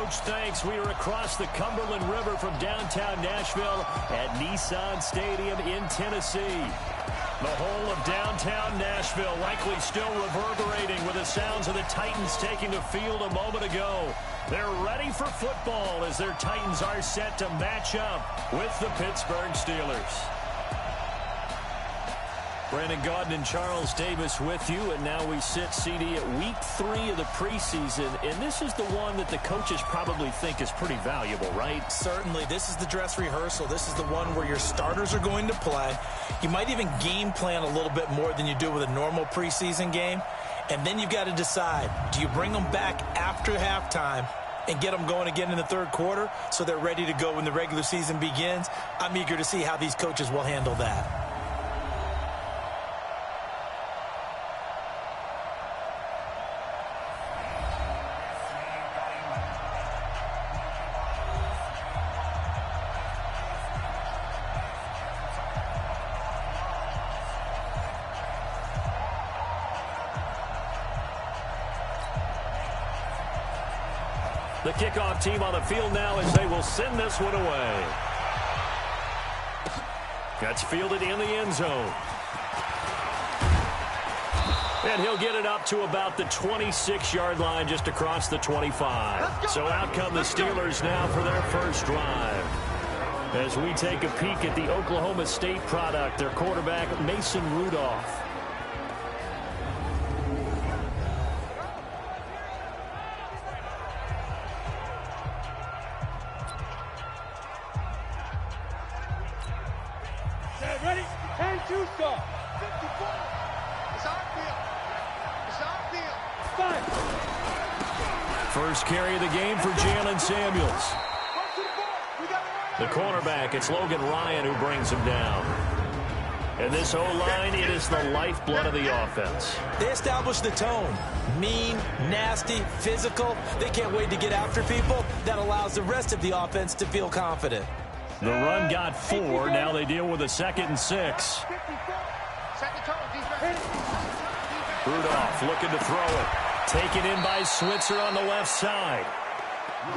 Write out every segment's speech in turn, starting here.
Coach, thanks. We are across the Cumberland River from downtown Nashville at Nissan Stadium in Tennessee. The whole of downtown Nashville likely still reverberating with the sounds of the Titans taking the field a moment ago. They're ready for football as their Titans are set to match up with the Pittsburgh Steelers. Brandon Gaudin and Charles Davis with you, and now we sit, CD, at week 3 of the preseason, and this is the one that the coaches probably think is pretty valuable, right? Certainly. This is the dress rehearsal. This is the one where your starters are going to play. You might even game plan a little bit more than you do with a normal preseason game, and then you've got to decide, do you bring them back after halftime and get them going again in the third quarter so they're ready to go when the regular season begins? I'm eager to see how these coaches will handle that. The kickoff team on the field now as they will send this one away. That's fielded in the end zone. And he'll get it up to about the 26-yard line, just across the 25. So out come the Steelers now for their first drive. As we take a peek at the Oklahoma State product, their quarterback, Mason Rudolph. First carry of the game for Jalen Samuels. The cornerback, it's Logan Ryan who brings him down. And this O-line, it is the lifeblood of the offense. They establish the tone. Mean, nasty, physical. They can't wait to get after people. That allows the rest of the offense to feel confident. The run got 4. Now they deal with a 2nd and 6. Rudolph looking to throw it. Taken in by Switzer on the left side.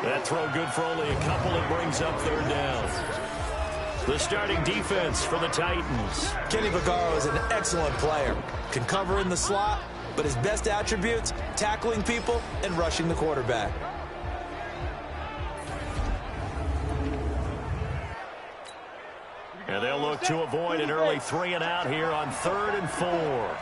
That throw good for only a couple. It brings up 3rd down. The starting defense for the Titans. Kenny Vaccaro is an excellent player. Can cover in the slot, but his best attributes, tackling people and rushing the quarterback. And they'll look to avoid an early 3 and out here on 3rd and 4.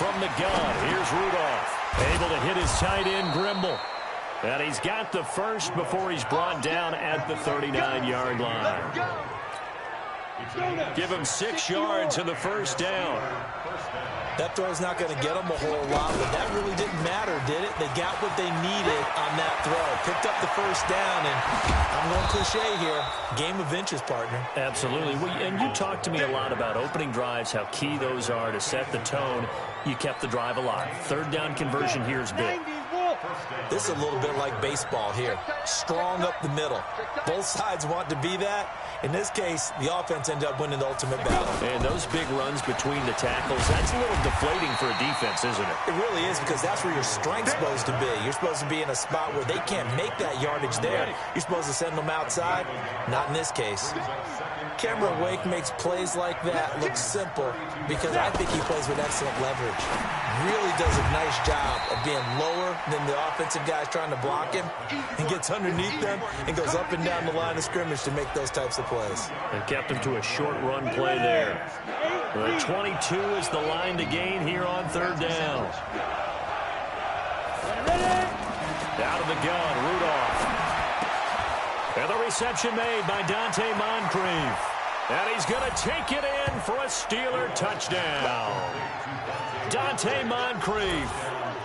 From the gun, here's Rudolph. Able to hit his tight end, Grimble. And he's got the first before he's brought down at the 39-yard line. Give him 6 yards in the first down. That throw's not going to get them a whole lot, but that really didn't matter, did it? They got what they needed on that throw. Picked up the first down, and I'm going cliche here. Game of inches, partner. Absolutely. And you talked to me a lot about opening drives, how key those are to set the tone. You kept the drive alive. 3rd down conversion here is big. This is a little bit like baseball here. Strong up the middle. Both sides want to be that. In this case, the offense ended up winning the ultimate battle. And those big runs between the tackles, that's a little deflating for a defense, isn't it? It really is, because that's where your strength's supposed to be. You're supposed to be in a spot where they can't make that yardage there. You're supposed to send them outside. Not in this case. Cameron Wake makes plays like that look simple because I think he plays with excellent leverage. Really does a nice job of being lower than the offensive guys trying to block him, and gets underneath them and goes up and down the line of scrimmage to make those types of plays. And kept him to a short run play there. The 22 is the line to gain here on 3rd down. Out of the gun, Rudolph. And the reception made by Dante Moncrief. And he's going to take it in for a Steeler touchdown. Dante Moncrief,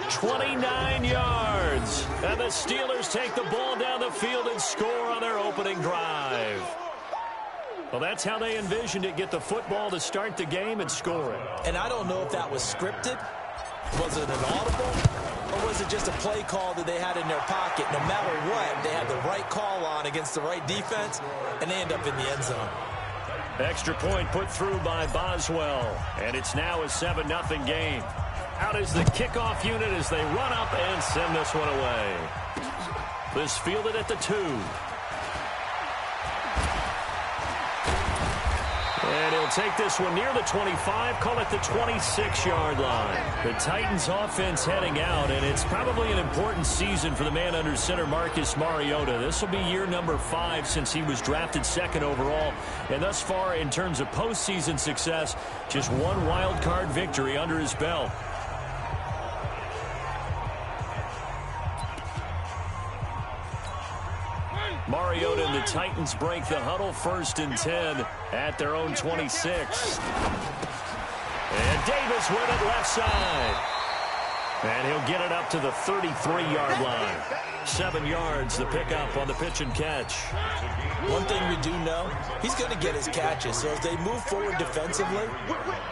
29 yards. And the Steelers take the ball down the field and score on their opening drive. Well, that's how they envisioned it. Get the football to start the game and score it. And I don't know if that was scripted. Was it an audible? Or was it just a play call that they had in their pocket? No matter what, they had the right call on against the right defense, and they end up in the end zone. Extra point put through by Boswell. And it's now a 7-0 game. Out is the kickoff unit as they run up and send this one away. This fielded at the 2. And he'll take this one near the 25, call it the 26-yard line. The Titans offense heading out, and it's probably an important season for the man under center, Marcus Mariota. This will be year number 5 since he was drafted 2nd overall. And thus far, in terms of postseason success, just one wild card victory under his belt. Mariota and the Titans break the huddle, 1st and 10 at their own 26. And Davis with it left side. And he'll get it up to the 33-yard line. 7 yards, the pickup on the pitch and catch. One thing we do know, he's going to get his catches. So as they move forward defensively,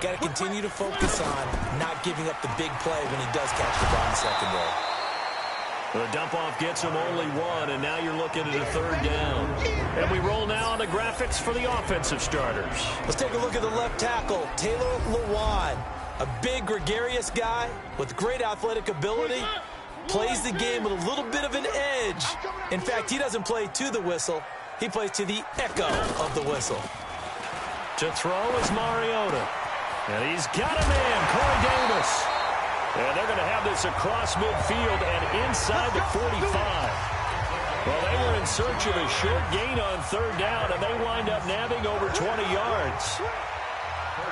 got to continue to focus on not giving up the big play when he does catch the ball in the secondary. The dump-off gets him only 1, and now you're looking at a 3rd down. And we roll now on the graphics for the offensive starters. Let's take a look at the left tackle, Taylor Lewan. A big, gregarious guy with great athletic ability. Plays the game with a little bit of an edge. In fact, he doesn't play to the whistle. He plays to the echo of the whistle. To throw is Mariota. And he's got a man, Corey Davis. And they're going to have this across midfield and inside the 45. Well, they were in search of a short gain on 3rd down, and they wind up nabbing over 20 yards.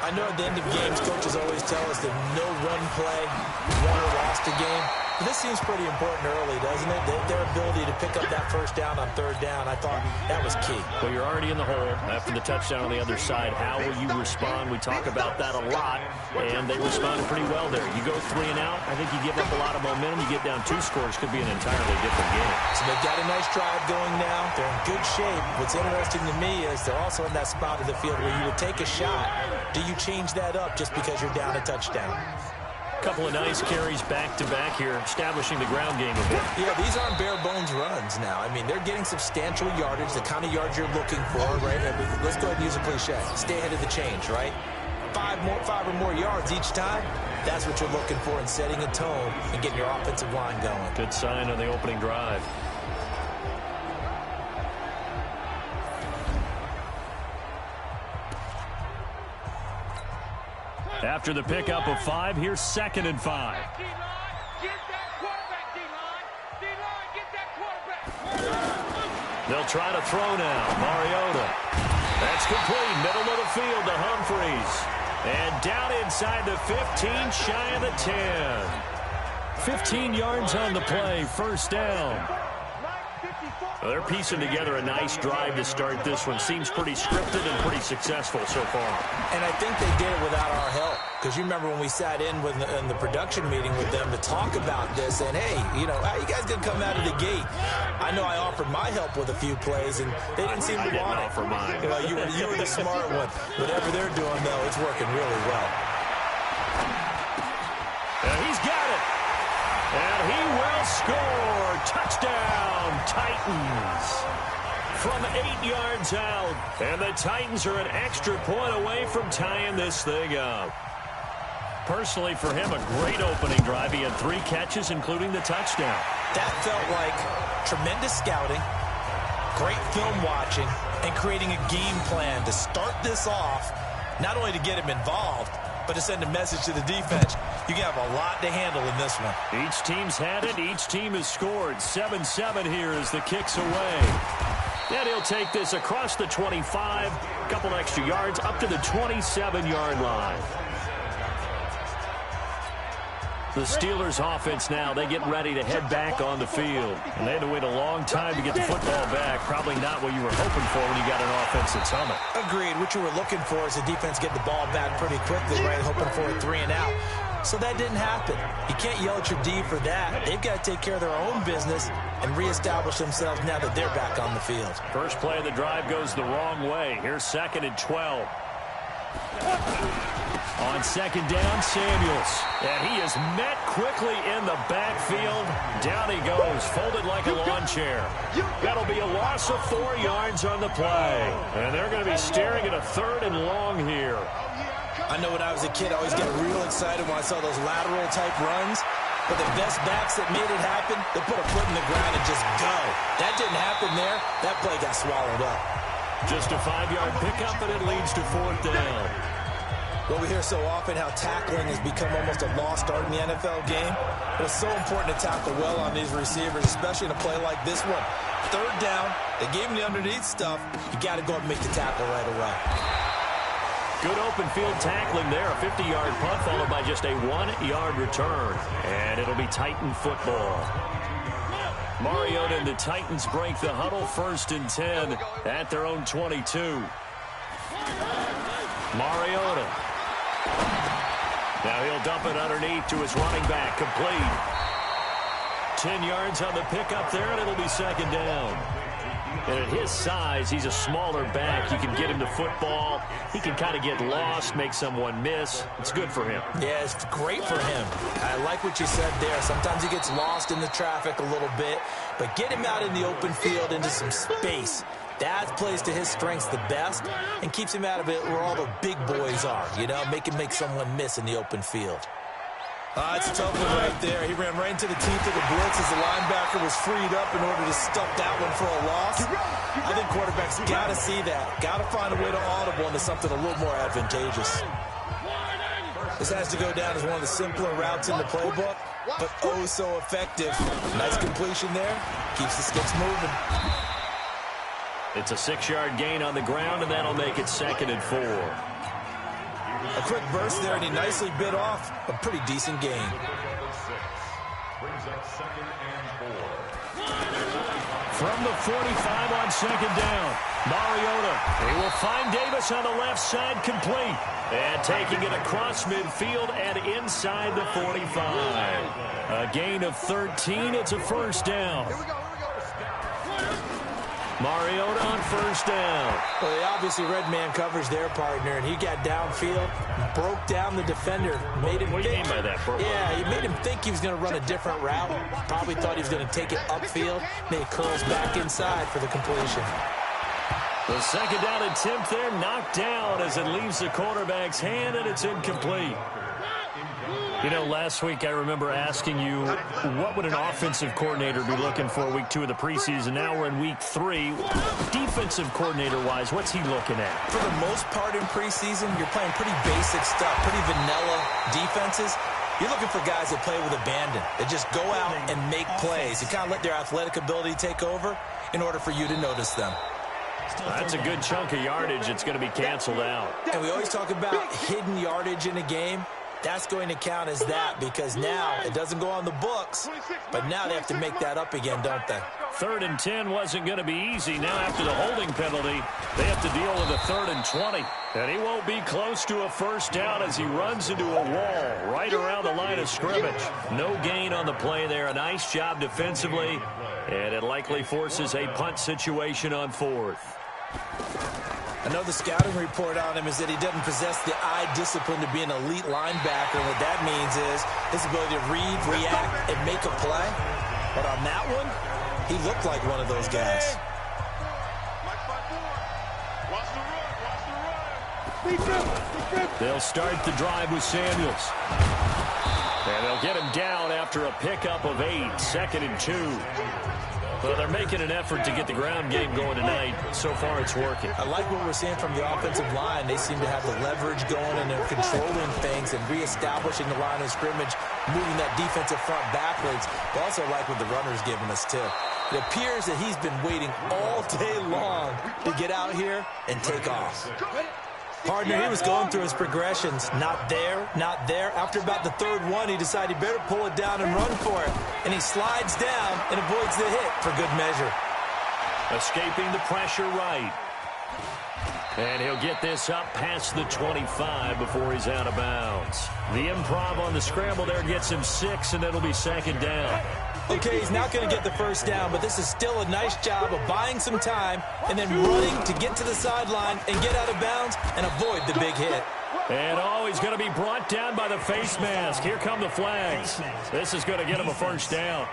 I know at the end of games, coaches always tell us that no run play won or lost a game. But this seems pretty important early, doesn't it? Their ability to pick up that 1st down on 3rd down, I thought that was key. Well, you're already in the hole after the touchdown on the other side. How will you respond? We talk about that a lot, and they responded pretty well there. You go 3 and out, I think you give up a lot of momentum. You get down 2 scores, could be an entirely different game. So they've got a nice drive going now. They're in good shape. What's interesting to me is they're also in that spot of the field where you would take a shot. Do you change that up just because you're down a touchdown? Couple of nice carries back-to-back here, establishing the ground game a bit. Yeah, these aren't bare-bones runs now. I mean, they're getting substantial yardage, the kind of yards you're looking for, right? Let's go ahead and use a cliche. Stay ahead of the change, right? 5 or more yards each time. That's what you're looking for in setting a tone and getting your offensive line going. Good sign on the opening drive. After the pickup of 5, here's 2nd and 5. They'll try to throw now. Mariota. That's complete. Middle of the field to Humphreys. And down inside the 15, shy of the 10. 15 yards on the play, 1st down. Well, they're piecing together a nice drive to start this one. Seems pretty scripted and pretty successful so far. And I think they did it without our help. Because you remember when we sat in the production meeting with them to talk about this, and hey, you know, how you guys gonna come out of the gate? I know I offered my help with a few plays, and they didn't seem to want it. I didn't offer mine. You were the smart one. Whatever they're doing, though, it's working really well. He's got it. And he will score. Touchdown, Titans. From 8 yards out. And the Titans are an extra point away from tying this thing up. Personally, for him, a great opening drive. He had 3 catches, including the touchdown. That felt like tremendous scouting, great film watching, and creating a game plan to start this off, not only to get him involved, but to send a message to the defense. You have a lot to handle in this one. Each team's had it. Each team has scored. 7-7 here as the kick's away. And he'll take this across the 25, a couple extra yards, up to the 27-yard line. The Steelers offense now, they get ready to head back on the field. And they had to wait a long time to get the football back. Probably not what you were hoping for when you got an offense that's humming. Agreed. What you were looking for is the defense get the ball back pretty quickly, right? Hoping for a 3 and out. So that didn't happen. You can't yell at your D for that. They've got to take care of their own business and reestablish themselves now that they're back on the field. First play of the drive goes the wrong way. Here's 2nd and 12. On 2nd down, Samuels. And he is met quickly in the backfield. Down he goes, folded like a lawn chair. That'll be a loss of 4 yards on the play. And they're going to be staring at a 3rd and long here. I know when I was a kid, I always get real excited when I saw those lateral-type runs. But the best backs that made it happen, they put a foot in the ground and just go. That didn't happen there. That play got swallowed up. Just a 5-yard pickup, and it leads to 4th down. Well, we hear so often how tackling has become almost a lost art in the NFL game. But it's so important to tackle well on these receivers, especially in a play like this one. 3rd down, they gave him the underneath stuff. You got to go up and make the tackle right away. Good open field tackling there. A 50-yard punt followed by just a 1-yard return. And it'll be Titan football. Mariota and the Titans break the huddle, 1st and 10 at their own 22. Mariota. Now he'll dump it underneath to his running back. Complete. 10 yards on the pickup there, and it'll be 2nd down. And at his size, he's a smaller back. You can get him the football. He can kind of get lost, make someone miss. It's good for him. Yeah, it's great for him. I like what you said there. Sometimes he gets lost in the traffic a little bit, but get him out in the open field into some space. That plays to his strengths the best and keeps him out of it where all the big boys are, you know, make him make someone miss in the open field. It's a tough one right there. He ran right into the teeth of the blitz as the linebacker was freed up in order to stuff that one for a loss. I think quarterbacks got to see that. Got to find a way to audible into something a little more advantageous. This has to go down as one of the simpler routes in the playbook, but oh so effective. Nice completion there. Keeps the sticks moving. It's a 6-yard gain on the ground, and that'll make it 2nd and 4. A quick burst there, and he nicely bit off a pretty decent gain. From the 45 on 2nd down, Mariota. He will find Davis on the left side, complete. And taking it across midfield and inside the 45. A gain of 13. It's a 1st down. Mariota on 1st down. Well, they obviously red man covers their partner, and he got downfield, broke down the defender, made him What do you mean by that, bro? Yeah, he made him think he was going to run a different route. Probably thought he was going to take it upfield. Then he curls back inside for the completion. The 2nd down attempt there knocked down as it leaves the quarterback's hand, and it's incomplete. You know, last week I remember asking you, what would an offensive coordinator be looking for week 2 of the preseason? Now we're in week 3. Defensive coordinator-wise, what's he looking at? For the most part in preseason, you're playing pretty basic stuff, pretty vanilla defenses. You're looking for guys that play with abandon, that just go out and make plays. You kind of let their athletic ability take over in order for you to notice them. That's a good chunk of yardage. It's going to be canceled out. And we always talk about hidden yardage in a game. That's going to count as that because now it doesn't go on the books, but now they have to make that up again, don't they? 3rd and 10 wasn't going to be easy. Now after the holding penalty, they have to deal with a 3rd and 20. And he won't be close to a 1st down as he runs into a wall right around the line of scrimmage. No gain on the play there. A nice job defensively, and it likely forces a punt situation on 4th. Another scouting report on him is that he doesn't possess the eye discipline to be an elite linebacker. And what that means is his ability to read, react, and make a play. But on that one, he looked like one of those guys. They'll start the drive with Samuels. And they'll get him down after a pickup of 8, 2nd and 2. Well, they're making an effort to get the ground game going tonight. So far, it's working. I like what we're seeing from the offensive line. They seem to have the leverage going, and they're controlling things and reestablishing the line of scrimmage, moving that defensive front backwards. But also like what the runner's giving us, too. It appears that he's been waiting all day long to get out here and take off. Partner, he was going through his progressions. Not there, not there. After about the 3rd one, he decided he better pull it down and run for it. And he slides down and avoids the hit for good measure. Escaping the pressure right. And he'll get this up past the 25 before he's out of bounds. The improv on the scramble there gets him 6, and it'll be 2nd down. Okay, he's not going to get the 1st down, but this is still a nice job of buying some time and then running to get to the sideline and get out of bounds and avoid the big hit. And he's going to be brought down by the face mask. Here come the flags. This is going to get him a 1st down.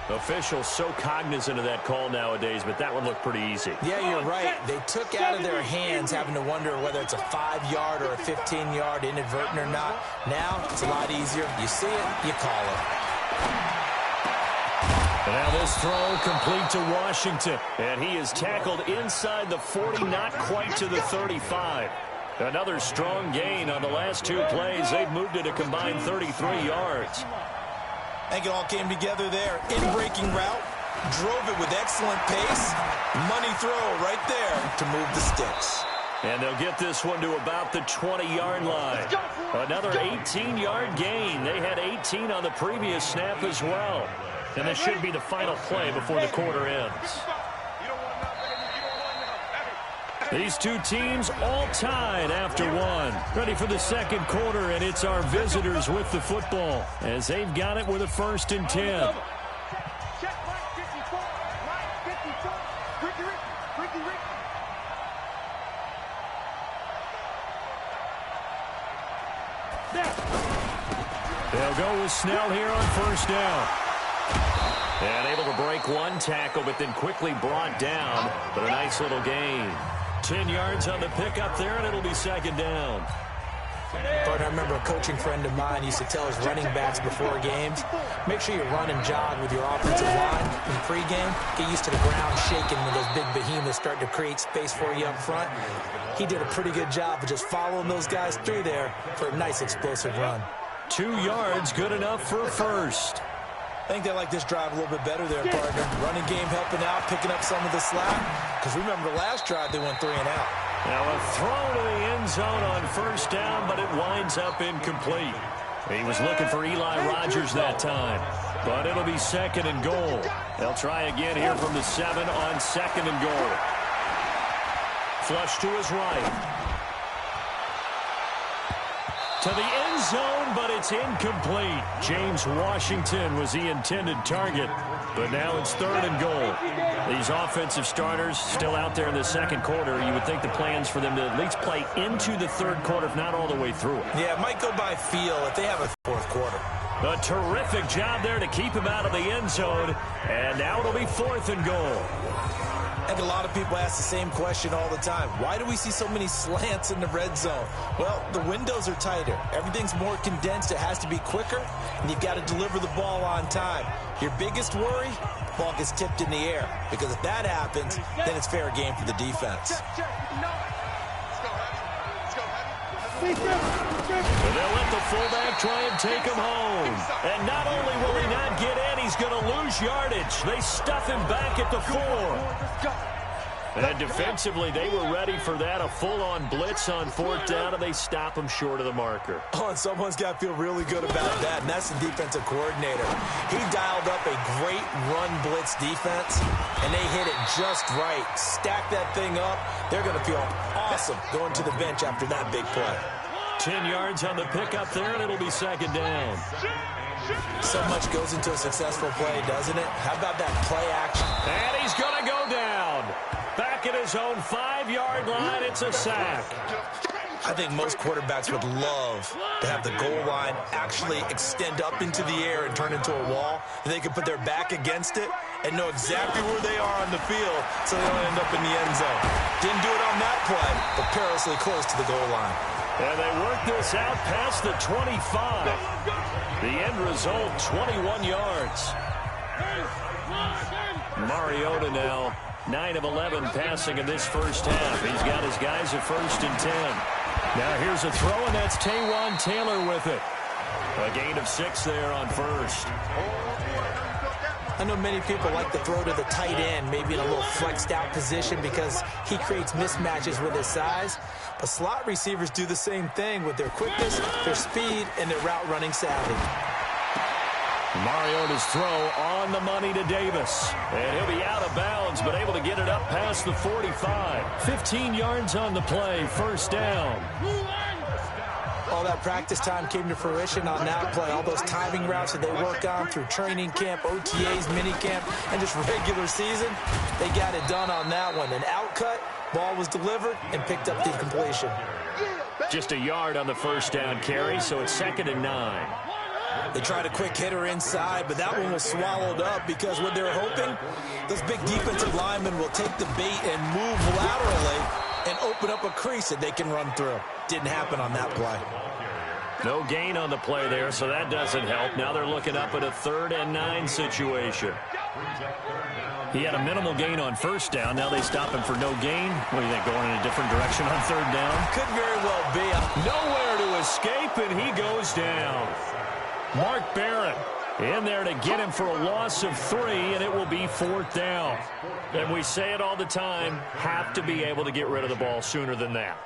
Officials so cognizant of that call nowadays, but that one looked pretty easy. Yeah, you're right. They took out of their hands having to wonder whether it's a 5-yard or a 15-yard inadvertent or not. Now, it's a lot easier. You see it, you call it. And now this throw complete to Washington. And he is tackled inside the 40, not quite to the 35. Another strong gain on the last 2 plays. They've moved it a combined 33 yards. I think it all came together there. In-breaking route, drove it with excellent pace. Money throw right there to move the sticks. And they'll get this one to about the 20-yard line. Another 18-yard gain. They had 18 on the previous snap as well. And this should be the final play before the quarter ends. These two teams all tied after one. Ready for the second quarter, and it's our visitors with the football as they've got it with a 1st and 10. They'll go with Snell here on 1st down. And able to break one tackle, but then quickly brought down. But a nice little gain. 10 yards on the pickup there, and it'll be 2nd down. Partner, I remember a coaching friend of mine used to tell his running backs before games, make sure you run and jog with your offensive line in pregame. Get used to the ground shaking when those big behemoths start to create space for you up front. He did a pretty good job of just following those guys through there for a nice explosive run. 2 yards, good enough for a 1st. I think they like this drive a little bit better there, partner. Running game helping out, picking up some of the slack. Because remember the last drive, they went 3 and out. Now a throw to the end zone on 1st down, but it winds up incomplete. He was looking for Eli Rogers that time. But it'll be 2nd and goal. They'll try again here from the 7 on 2nd and goal. Flush to his right. To the end zone, but it's incomplete. James Washington was the intended target, but now it's 3rd and goal. These offensive starters still out there in the 2nd quarter. You would think the plans for them to at least play into the 3rd quarter, if not all the way through it. Yeah, it might go by feel if they have a 4th quarter. A terrific job there to keep him out of the end zone, and now it'll be 4th and goal. I think a lot of people ask the same question all the time. Why do we see so many slants in the red zone? Well, the windows are tighter. Everything's more condensed. It has to be quicker, and you've got to deliver the ball on time. Your biggest worry, ball gets tipped in the air. Because if that happens, then it's fair game for the defense. They'll let the fullback try and take him home. And not only will he not get in, he's going to lose yardage. They stuff him back at the 4. And defensively, they were ready for that, a full-on blitz on 4th down, and they stop him short of the marker. Oh, and someone's got to feel really good about that, and that's the defensive coordinator. He dialed up a great run blitz defense, and they hit it just right. Stack that thing up. They're going to feel awesome going to the bench after that big play. 10 yards on the pickup there, and it'll be 2nd down. So much goes into a successful play, doesn't it? How about that play action? And he's going to go down. Back at his own 5-yard line, it's a sack. I think most quarterbacks would love to have the goal line actually extend up into the air and turn into a wall. And they can put their back against it and know exactly where they are on the field so they don't end up in the end zone. Didn't do it on that play, but perilously close to the goal line. And they work this out past the 25. The end result, 21 yards. Mariota now 9 of 11 passing in this 1st half. He's got his guys at 1st and 10. Now here's a throw, and that's Taywan Taylor with it. A gain of 6 there on 1st. I know many people like to throw to the tight end, maybe in a little flexed out position because he creates mismatches with his size. But slot receivers do the same thing with their quickness, their speed, and their route running savvy. Mariota's throw on the money to Davis. And he'll be out of bounds, but able to get it up past the 45. 15 yards on the play, 1st down. All that practice time came to fruition on that play. All those timing routes that they work on through training camp, OTAs, minicamp, and just regular season, they got it done on that one. An outcut, ball was delivered, and picked up the completion. Just a yard on the 1st down carry, so it's 2nd and 9. They tried a quick hitter inside, but that one was swallowed up because what they're hoping, those big defensive linemen will take the bait and move laterally and open up a crease that they can run through. Didn't happen on that play. No gain on the play there, so that doesn't help. Now they're looking up at a 3rd and 9 situation. He had a minimal gain on 1st down. Now they stop him for no gain. What do you think, going in a different direction on 3rd down? Could very well be. Nowhere to escape, and he goes down. Mark Barrett in there to get him for a loss of 3, and it will be 4th down. And we say it all the time, have to be able to get rid of the ball sooner than that.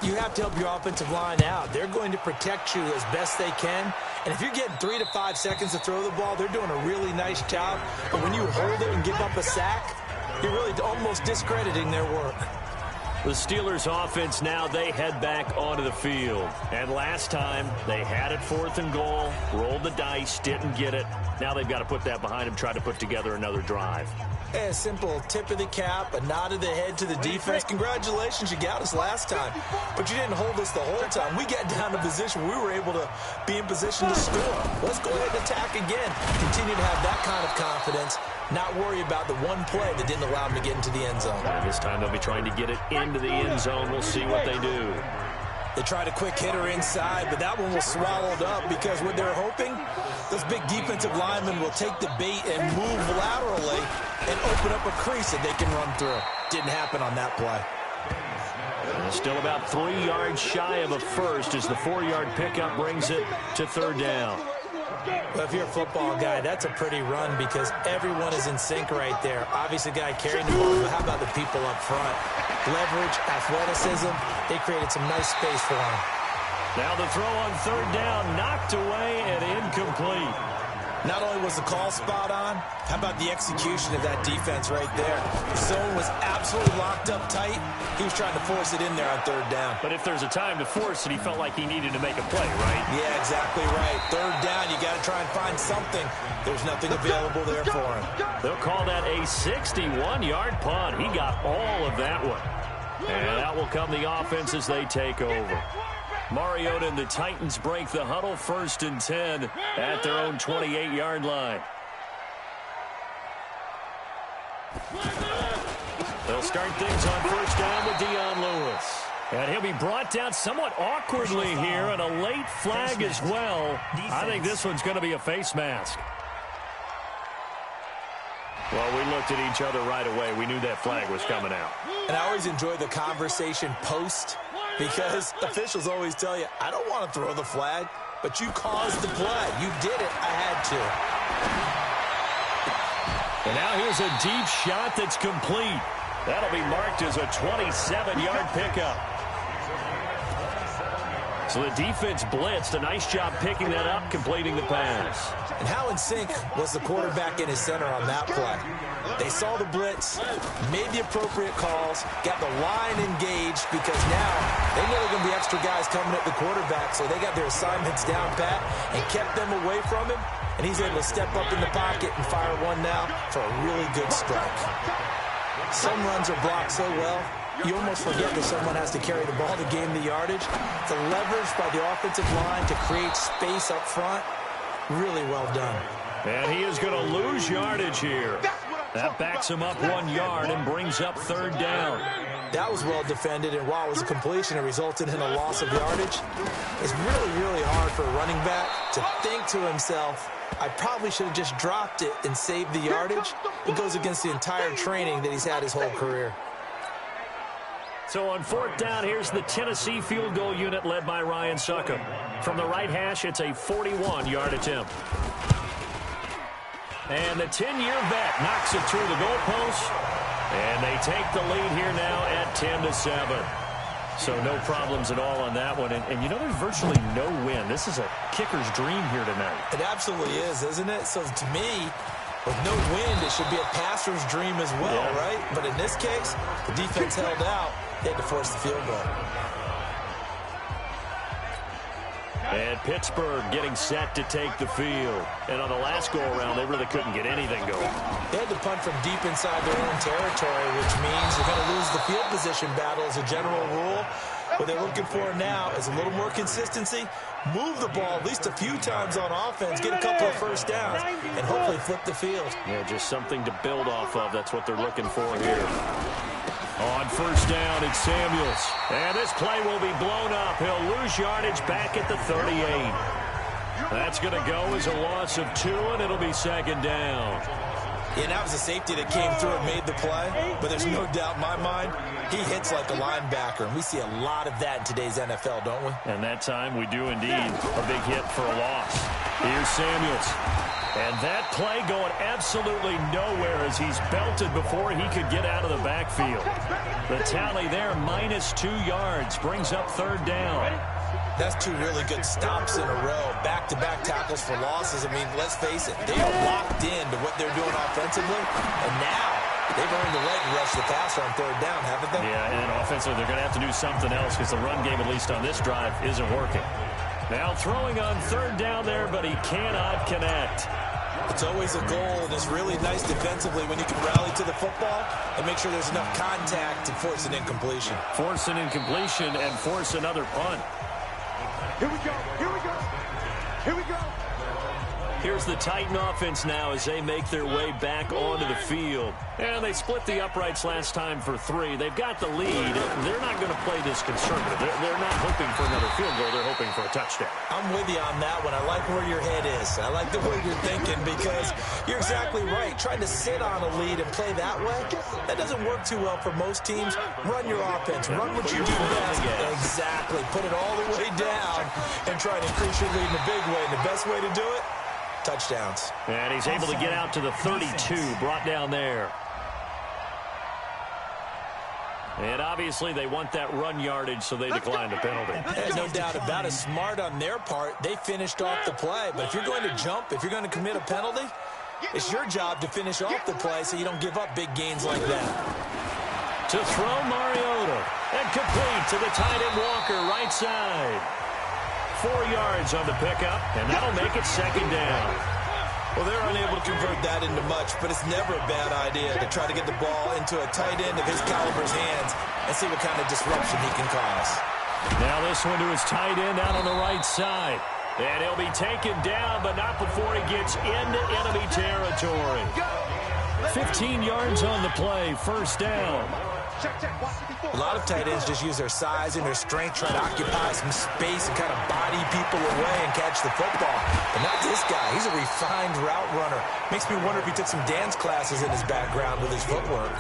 You have to help your offensive line out. They're going to protect you as best they can. And if you're getting 3 to 5 seconds to throw the ball, they're doing a really nice job. But when you hold it and give up a sack, you're really almost discrediting their work. The Steelers offense now, they head back onto the field. And last time, they had it 4th and goal, rolled the dice, didn't get it. Now they've got to put that behind them, try to put together another drive. A simple tip of the cap, a nod of the head to the defense. Congratulations, you got us last time. But you didn't hold us the whole time. We got down to position. We were able to be in position to score. Let's go ahead and attack again. Continue to have that kind of confidence. Not worry about the one play that didn't allow them to get into the end zone. And this time they'll be trying to get it into the end zone. We'll see what they do. They tried a quick hitter inside, but that one was swallowed up because what they're hoping, those big defensive linemen will take the bait and move laterally and open up a crease that they can run through. Didn't happen on that play. Still about 3 yards shy of a first as the 4-yard pickup brings it to 3rd down. Well, if you're a football guy, that's a pretty run because everyone is in sync right there. Obviously, the guy carrying the ball, but how about the people up front? Leverage, athleticism, they created some nice space for him. Now the throw on 3rd down, knocked away and incomplete. Not only was the call spot on, how about the execution of that defense right there? The zone was absolutely locked up tight. He was trying to force it in there on 3rd down. But if there's a time to force it, he felt like he needed to make a play, right? Yeah, exactly right. 3rd down, you got to try and find something. There's nothing available there for him. They'll call that a 61-yard punt. He got all of that one. And that will come the offense as they take over. Mariota and the Titans break the huddle, 1st and 10 at their own 28-yard line. They'll start things on 1st down with Dion Lewis. And he'll be brought down somewhat awkwardly here, and a late flag as well. I think this one's going to be a face mask. Well, we looked at each other right away. We knew that flag was coming out. And I always enjoy the conversation post because officials always tell you, I don't want to throw the flag, but you caused the play. You did it. I had to. And now here's a deep shot that's complete. That'll be marked as a 27-yard pickup. So the defense blitzed. A nice job picking that up, completing the pass. And how in sync was the quarterback in his center on that play? They saw the blitz, made the appropriate calls, got the line engaged because now they know there are going to be extra guys coming at the quarterback, so they got their assignments down pat and kept them away from him, and he's able to step up in the pocket and fire one now for a really good strike. Some runs are blocked so well, you almost forget that someone has to carry the ball to gain the yardage. The leverage by the offensive line to create space up front, really well done. And he is going to lose yardage here. That backs him up 1 yard and brings up 3rd down. That was well defended, and while it was a completion, it resulted in a loss of yardage. It's really, really hard for a running back to think to himself, I probably should have just dropped it and saved the yardage. It goes against the entire training that he's had his whole career. So on 4th down, here's the Tennessee field goal unit led by Ryan Succop. From the right hash, it's a 41-yard attempt. And the 10-year vet knocks it through the goalpost. And they take the lead here now at 10-7. So no problems at all on that one. And you know, there's virtually no win. This is a kicker's dream here tonight. It absolutely is, isn't it? So to me, with no wind, it should be a passer's dream as well, right? But in this case, the defense held out. They had to force the field goal. And Pittsburgh getting set to take the field. And on the last go-around, they really couldn't get anything going. They had to punt from deep inside their own territory, which means you're going to lose the field position battle as a general rule. What they're looking for now is a little more consistency, move the ball at least a few times on offense, get a couple of first downs, and hopefully flip the field. Yeah, just something to build off of. That's what they're looking for here. On first down, it's Samuels. And this play will be blown up. He'll lose yardage back at the 38. That's going to go as a loss of 2, and it'll be second down. Yeah, that was a safety that came through and made the play, but there's no doubt in my mind he hits like a linebacker, and we see a lot of that in today's NFL, don't we? And that time we do indeed a big hit for a loss. Here's Samuels. And that play going absolutely nowhere as he's belted before he could get out of the backfield. The tally there, -2 yards, brings up third down. That's 2 really good stops in a row. Back-to-back tackles for losses. I mean, let's face it, they are locked into what they're doing offensively, and now they've earned the right to rush the passer on third down, haven't they? Yeah, and offensively, they're going to have to do something else because the run game, at least on this drive, isn't working. Now throwing on third down there, but he cannot connect. It's always a goal, and it's really nice defensively when you can rally to the football and make sure there's enough contact to force an incompletion. Force an incompletion and force another punt. Here we go, here we go, here we go. Here's the Titan offense now as they make their way back onto the field. And they split the uprights last time for 3. They've got the lead. They're not going to play this conservative. They're not hoping for another field goal. They're hoping for a touchdown. I'm with you on that one. I like where your head is. I like the way you're thinking because you're exactly right. Trying to sit on a lead and play that way, that doesn't work too well for most teams. Run your offense. Run what you do best. Exactly. Put it all the way down and try to increase your lead in a big way. And the best way to do it, touchdowns. And he's able to get out to the 32, brought down there. And obviously they want that run yardage, so they decline the penalty. No doubt about it. Smart on their part. They finished off the play. But if you're going to jump, if you're going to commit a penalty, it's your job to finish off the play so you don't give up big gains like that. To throw Mariota. And complete to the tight end Walker, right side. 4 yards on the pickup, and that'll make it second down. Well, they're unable to convert that into much, but it's never a bad idea to try to get the ball into a tight end of his caliber's hands and see what kind of disruption he can cause. Now this one to his tight end out on the right side. And he'll be taken down, but not before he gets into enemy territory. 15 yards on the play, first down. A lot of tight ends just use their size and their strength, try to occupy some space and kind of body people away and catch the football. But not this guy. He's a refined route runner. Makes me wonder if he took some dance classes in his background with his footwork.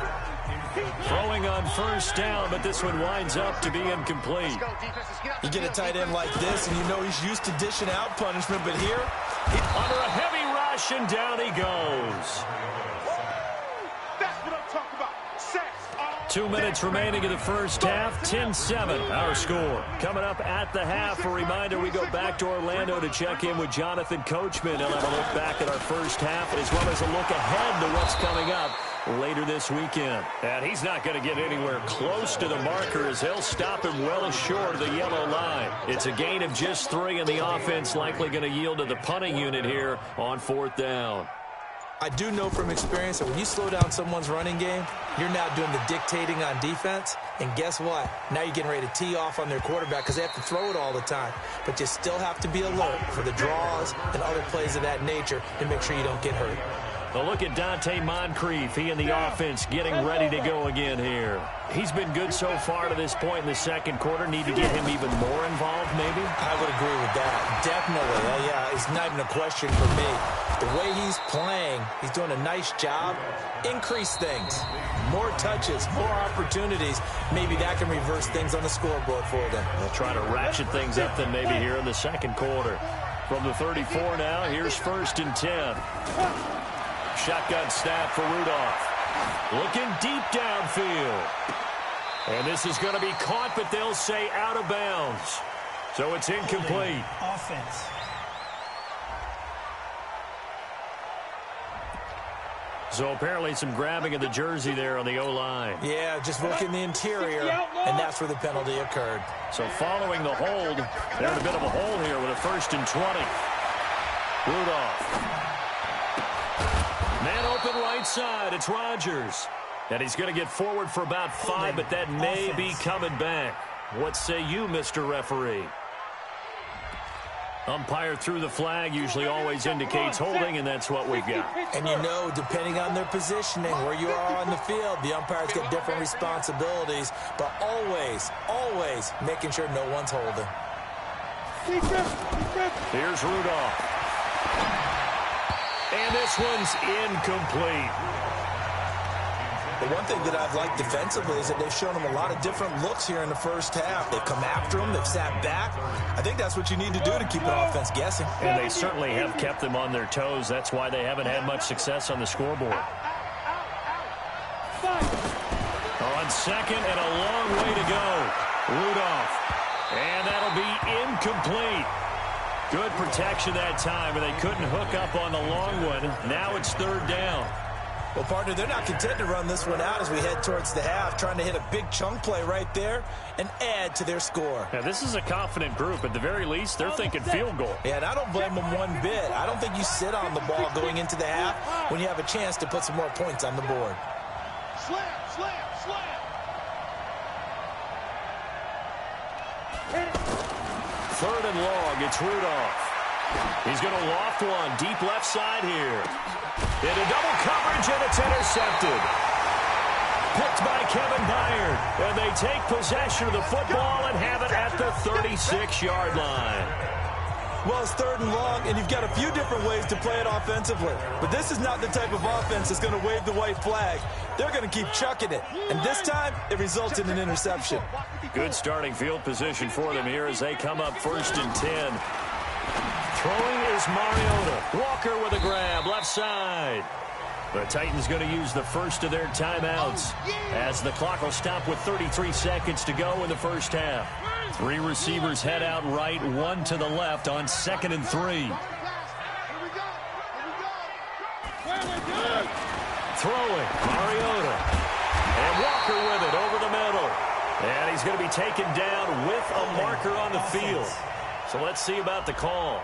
Throwing on first down, but this one winds up to be incomplete. You get a tight end like this, and you know he's used to dishing out punishment, but here, under a heavy rush, and down he goes. 2 minutes remaining in the first half, 10-7, our score. Coming up at the half, a reminder, we go back to Orlando to check in with Jonathan Coachman. He'll have a look back at our first half, as well as a look ahead to what's coming up later this weekend. And he's not going to get anywhere close to the marker as they'll stop him well short of the yellow line. It's a gain of just 3, and the offense likely going to yield to the punting unit here on fourth down. I do know from experience that when you slow down someone's running game, you're now doing the dictating on defense. And guess what? Now you're getting ready to tee off on their quarterback because they have to throw it all the time. But you still have to be alert for the draws and other plays of that nature to make sure you don't get hurt. A look at Dante Moncrief. He and the offense getting ready to go again here. He's been good so far to this point in the second quarter. Need to get him even more involved, maybe? I would agree with that. Definitely. Yeah, it's not even a question for me. The way he's playing, he's doing a nice job. Increase things. More touches, more opportunities. Maybe that can reverse things on the scoreboard for them. They'll try to ratchet things up then maybe here in the second quarter. From the 34 now, here's 1st and 10. Shotgun snap for Rudolph. Looking deep downfield. And this is going to be caught, but they'll say out of bounds. So it's incomplete. Offense. So apparently some grabbing of the jersey there on the O-line. Yeah, just look in the interior, and that's where the penalty occurred. So following the hold, they're in a bit of a hole here with a 1st and 20. Rudolph. Man open right side. It's Rodgers. And he's going to get forward for about 5, but that may be coming back. What say you, Mr. Referee? Umpire threw the flag, usually always indicates holding, and that's what we've got. And you know, depending on their positioning, where you are on the field, the umpires get different responsibilities, but always making sure no one's holding. Here's Rudolph. And this one's incomplete. The one thing that I've liked defensively is that they've shown them a lot of different looks here in the first half. They've come after them. They've sat back. I think that's what you need to do to keep an offense guessing. And they certainly have kept them on their toes. That's why they haven't had much success on the scoreboard. On second and a long way to go. Rudolph. And that'll be incomplete. Good protection that time, and they couldn't hook up on the long one. Now it's third down. Well, partner, they're not content to run this one out as we head towards the half, trying to hit a big chunk play right there and add to their score. Now, this is a confident group. At the very least, they're thinking field goal. Yeah, and I don't blame them one bit. I don't think you sit on the ball going into the half when you have a chance to put some more points on the board. Slam. Third and long, it's Rudolph. He's going to loft one deep left side here. Into double coverage, and it's intercepted. Picked by Kevin Byard. And they take possession of the football and have it at the 36-yard line. Well, it's third and long, and you've got a few different ways to play it offensively. But this is not the type of offense that's going to wave the white flag. They're going to keep chucking it. And this time, it results in an interception. Good starting field position for them here as they come up 1st and 10. Throwing is Mariota. Walker with a grab, left side. The Titans going to use the first of their timeouts as the clock will stop with 33 seconds to go in the first half. 3 receivers head out right, 1 to the left on 2nd and 3. Throwing, Mariota. And Walker with it over the middle. And he's going to be taken down with a marker on the field. So let's see about the call.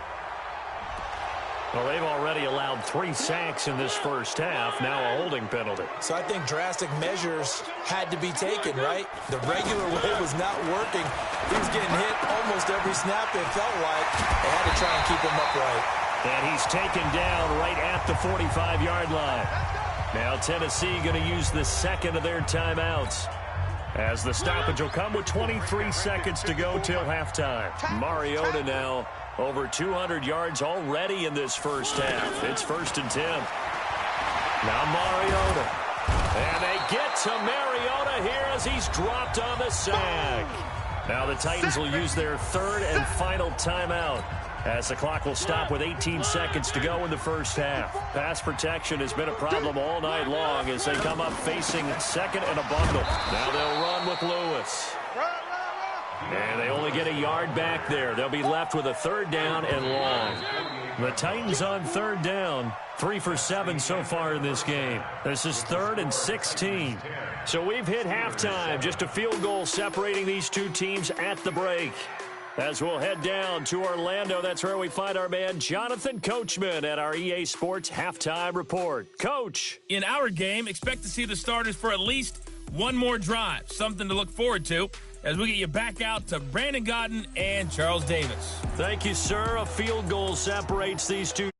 Well, they've already allowed 3 sacks in this first half, now a holding penalty. So I think drastic measures had to be taken, right? The regular way was not working. He was getting hit almost every snap, it felt like. They had to try and keep him upright. And he's taken down right at the 45-yard line. Now Tennessee going to use the second of their timeouts, as the stoppage will come with 23 seconds to go till halftime. Mariota now over 200 yards already in this first half. It's 1st and 10. Now Mariota. And they get to Mariota here as he's dropped on the sack. Now the Titans will use their third and final timeout as the clock will stop with 18 seconds to go in the first half. Pass protection has been a problem all night long as they come up facing second and a bundle. Now they'll run with Lewis. And they only get a yard back there. They'll be left with a 3rd down and long. The Titans on 3rd down. 3 for 7 so far in this game. This is 3rd and 16. So we've hit halftime. Just a field goal separating these two teams at the break. As we'll head down to Orlando, that's where we find our man Jonathan Coachman at our EA Sports Halftime Report. Coach. In our game, expect to see the starters for at least one more drive. Something to look forward to as we get you back out to Brandon Godden and Charles Davis. Thank you, sir. A field goal separates these two.